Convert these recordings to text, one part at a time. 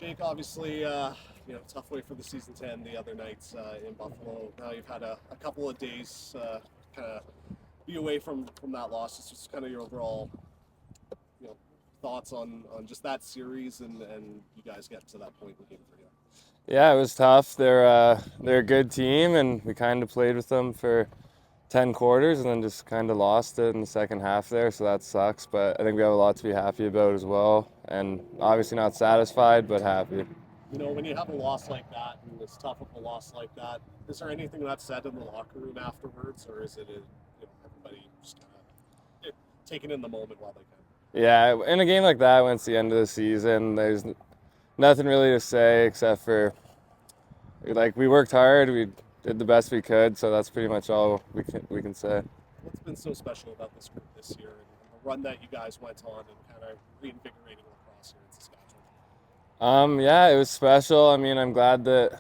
Jake, obviously, tough way for the season to end the other nights in Buffalo. Now you've had a couple of days kind of be away from that loss. It's just kind of your overall, you know, thoughts on just that series and you guys get to that point in game three. Yeah, it was tough. They're a good team, and we kind of played with them for 10 quarters, and then just kind of lost it in the second half there. So that sucks. But I think we have a lot to be happy about as well, and obviously not satisfied, but happy. When you have a loss like that and as tough of a loss like that, is there anything that's said in the locker room afterwards, or is it everybody just kind of taking in the moment while they can? Yeah, in a game like that, when it's the end of the season, there's nothing really to say except for we worked hard, we did the best we could, so that's pretty much all we can say. What's been so special about this group this year and the run that you guys went on and kind of reinvigorating lacrosse here in Saskatchewan? Yeah, it was special. I mean, I'm glad that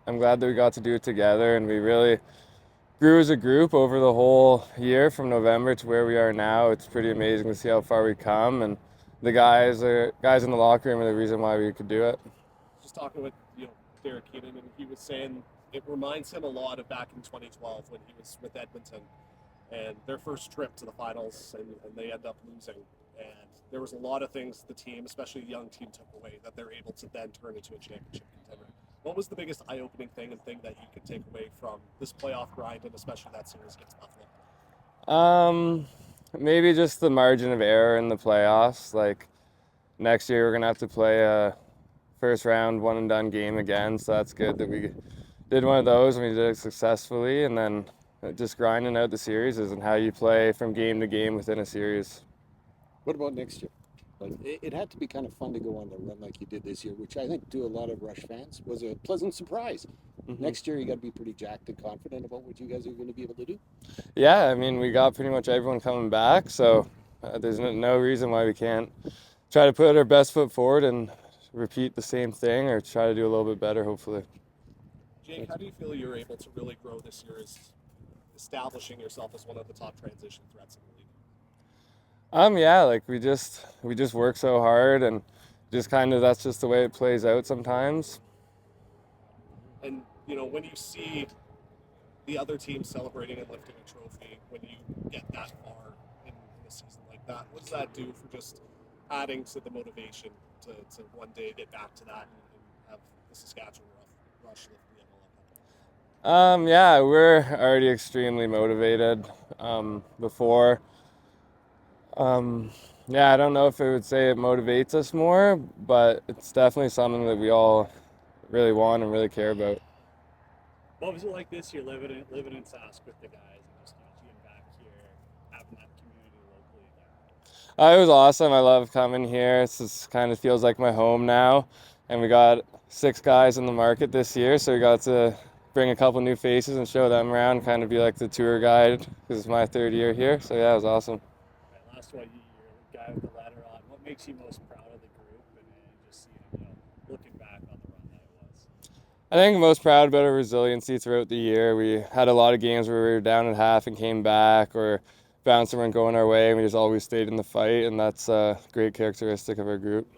we got to do it together, and we really grew as a group over the whole year from November to where we are now. It's pretty amazing to see how far we come, and the guys in the locker room are the reason why we could do it. Just talking with Derek Keenan, and he was saying it reminds him a lot of back in 2012 when he was with Edmonton and their first trip to the finals, and they end up losing. And there was a lot of things the team, especially the young team, took away that they're able to then turn into a championship contender. What was the biggest eye-opening thing that you could take away from this playoff grind and especially that series against Buffalo? Um, Maybe just the margin of error in the playoffs. Like next year, we're gonna have to play a first round one and done game again, so that's good that we did one of those and we did it successfully. And then just grinding out the series and how you play from game to game within a series. What about next year? Like it had to be kind of fun to go on the run like you did this year, which I think to a lot of Rush fans was a pleasant surprise. Next year, you got to be pretty jacked and confident about what you guys are going to be able to do. Yeah, I mean, we got pretty much everyone coming back, so there's no reason why we can't try to put our best foot forward and repeat the same thing or try to do a little bit better, hopefully. Jake, how do you feel you're able to really grow this year as establishing yourself as one of the top transition threats in the league? Yeah, like we just work so hard and just kind of that's just the way it plays out sometimes. And when you see the other team celebrating and lifting a trophy, when you get that far in a season like that, what does that do for just adding to the motivation to one day get back to that and have the Saskatchewan Rush lift the NLL Cup? Yeah, we're already extremely motivated. Before, yeah, I don't know if I would say it motivates us more, but it's definitely something that we all really want and really care about. What was it like this year living in Sask with the guys and just being back here, having that community locally again? It was awesome. I love coming here. It's just kind of feels like my home now. And we got 6 guys in the market this year, so we got to bring a couple new faces and show them around, kind of be like the tour guide because it's my 3rd year here. So yeah, it was awesome. Right, last one, you're the guy with the letter on. What makes you most proud of the group and just seeing, looking back on the run that it was? I think I'm most proud about our resiliency throughout the year. We had a lot of games where we were down at half and came back, or bouncing weren't going our way, and we just always stayed in the fight, and that's a great characteristic of our group.